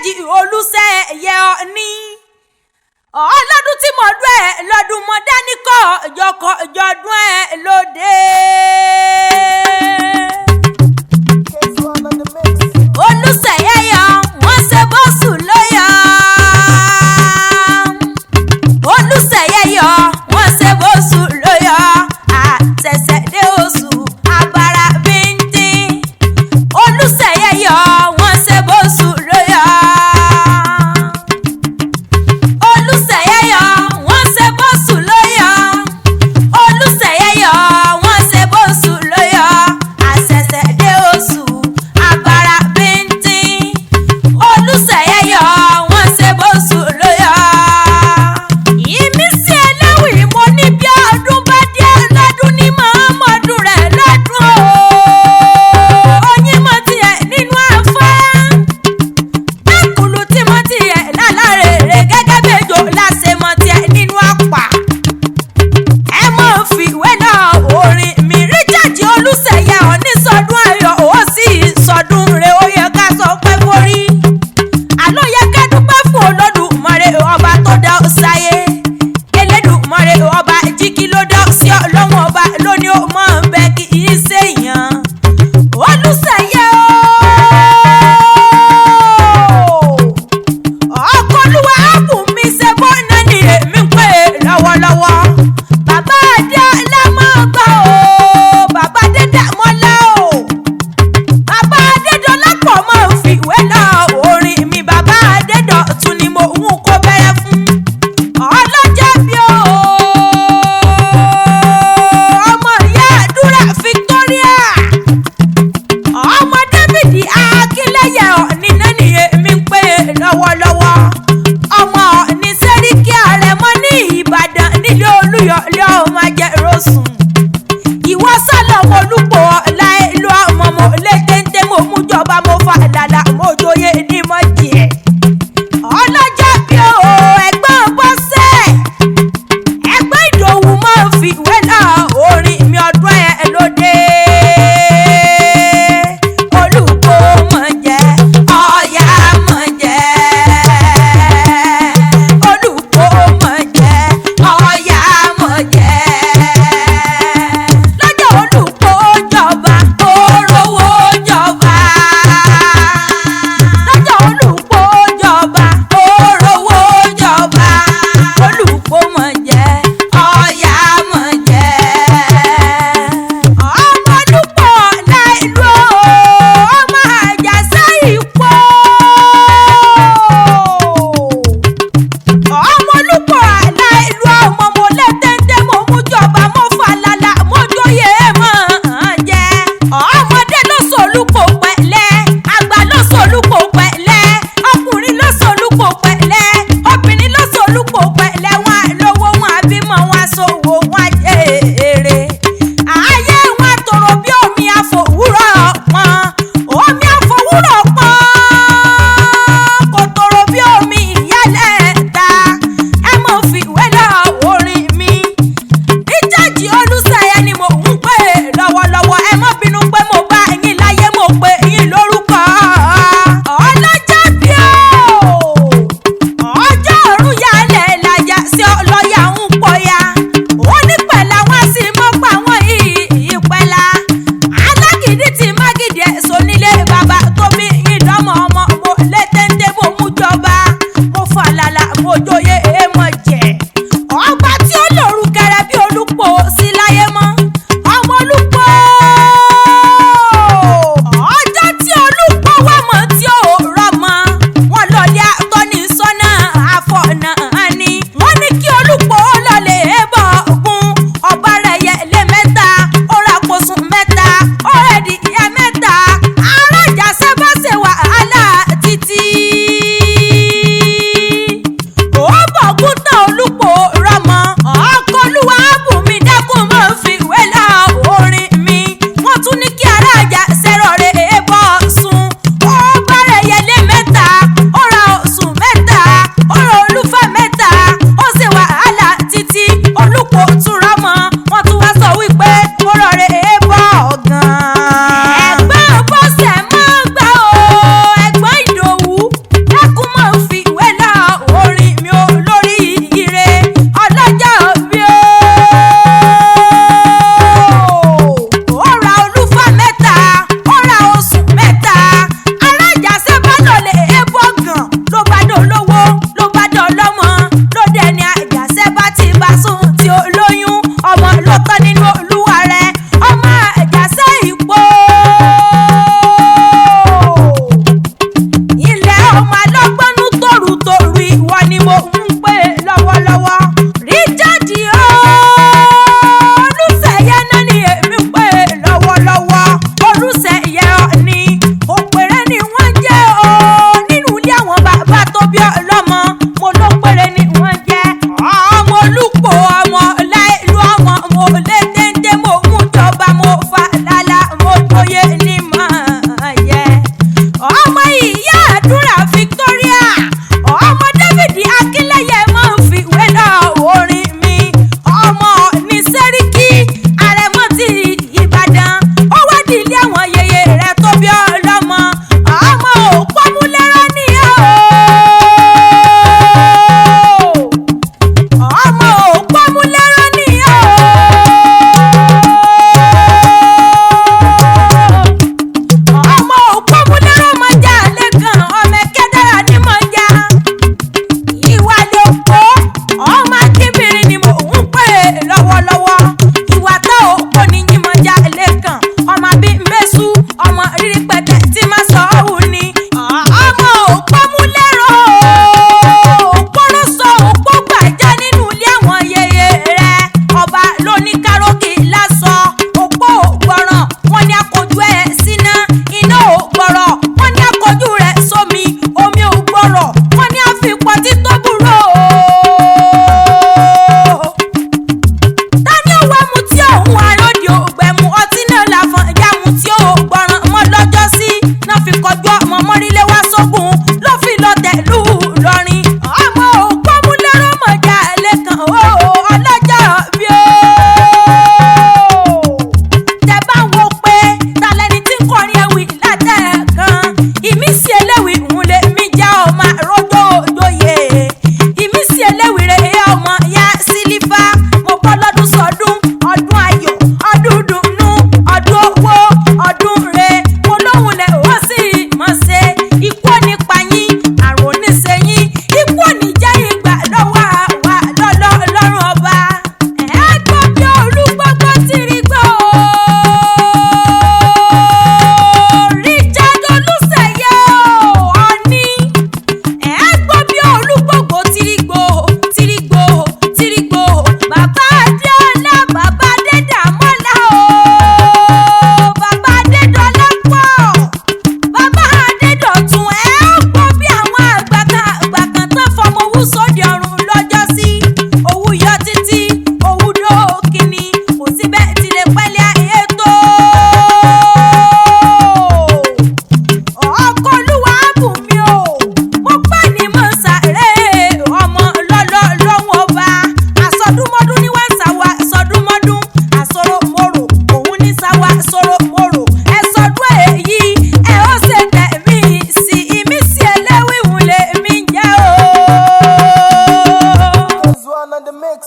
méjì Olúṣeyẹ ní ọlọ́dún tí mo dún ẹ̀ lọ́dún mo dání kọ́ ìjọkọ̀ ìjọdún ẹ̀ lóde. Olúṣeyẹ yọ wọ́n ṣe bóṣù ló yọ. Olúṣeyẹ yọ wọ́n ṣe bóṣù ló yọ. Àṣẹ̀ṣẹ̀ dé oṣù abara bíntín. Olúṣeyẹ yọ wọ́n ṣe bóṣù ló yọ. máa lọ́gbọ́nú tòrùtòrù ìwọ ni mo ń pè lọ́wọ́lọ́wọ́. Richard Olúṣèyẹ náà ni èmi ń pè lọ́wọ́lọ́wọ́. Olúṣèyẹ ni òpèrè ni wọ́n jẹ́ o nínú ilé àwọn bàbá tó bí ọlọ́mọ. Mo ló pèrè ni wọ́n jẹ́ ọmọ Olúpọ̀ ọmọ Láìlú ọmọ mo lé téńté mo mú jọba mo fa lálá mo tóye ní mọ̀ yẹ. Ọmọ ìyá àdúrà Victoria ọmọ David Akínlẹ́yẹ máa ń fìwé lọ orin mi. Ọmọ ní Sẹ́ríkì Àrẹ̀mọ ti Ìbàdàn ó wá di ilé àwọn yèyé rẹ̀ tó bí ọlọ́mọ. Ọmọ Òpómúléró ni ó ọmọ Òpómúléró ni ó ọmọ Òpómúléró mọ̀já lẹ́kàn ọmọ Ẹ̀kẹ́dára ní mọ̀já. Ìwà ló kó ọmọ akébìnrin ni mò ń pè lọ́wọ́lọ́wọ́. Ìwà tó òpó ni yín mọ̀já lẹ́kàn ọmọ bí mbẹ́sù ọmọ rírí pẹ̀tẹ́ tí má sọ ọ́ ni. Ọmọ Òpómúléró òpóró sọ òpó gbàjá nínú ilé àwọn yèyé rẹ̀. Ọba ló ní kárọ́kì lásọ òpó ògbọ̀ràn wọ́n ní akójú ẹ̀ síná iná ògbọ̀rọ̀ wọ́n ní akójú rẹ̀ sómi omi ògbọ̀rọ̀ wọ́n ní àfipọ̀ títọ́ búrò. Tani ó wá mu tí òun àròdì ògbẹ̀mú ọtí náà làfọ̀n ìjà mu tí ó gbọ̀ràn mọ́ lọ́jọ́ sí náà fi kọjú ọmọ mọ́rílé wá sógun ló fi lọ tẹ̀lú lọ́rin. Ọmọ Òpómúléró mọ̀já lẹ́kàn ọlọ́jọ́ bí ó. Tẹ bá wo pé talẹ́ni tí ń kọrin ewì látẹ̀ẹ̀kan ìmísí eléwì ń lè mí já ọmọ àròjọ òjòyè. Ìmísí eléwì rẹ̀ ọmọ ya sílífà mo bọ́ lọ́dún sọdún ọdún ayọ̀ ọdún dùnnú ọdún owó ọdún re mo lóhùn lẹ̀ ó sì mọ̀ ṣe. Ikú ò ní pa yín àrùn ò ní ṣe yín ikú ò ní jẹ́ ìgbà lọ́wọ́ àwa lọ́rùn ọba. Ẹ gbọ́ bí olúgbọ́gbọ́ ti rí gbọ́ Richard Olúṣèyẹ Ọọ̀ni. Ẹ gbọ́ bí olúgbọ́gbọ́ ti rí gbọ́ bàbá Adéọlá bàbá Adédàmọ́lá bàbá Adédọlápọ̀ bàbá Adédọ̀tun. Ẹ gbọ́ bí àwọn àgbàkan tán fọmọ owú sóde ọ̀run lọ́jọ́ sí. Owú yọ títí owú dó kíní kò sí bẹ́ẹ̀ ti lè pẹ́lẹ́ ayé tó. Ọkọ Olúwa bùn mi o mo pẹ́ ní mo sàré ọmọ lọ́wọ́ ọba. Àsọdúnmọ́dún ní wá ń sàwà àsọdúnmọ́dún àsọ̀rọ̀mọ́rò òun ní sàwà àsọ̀rọ̀mọ́rò. Ẹ sọdún èyí ẹ ó ṣe tẹ̀mí sí ìmísí eléwì ń lè mí jẹ́ o. One on the mix.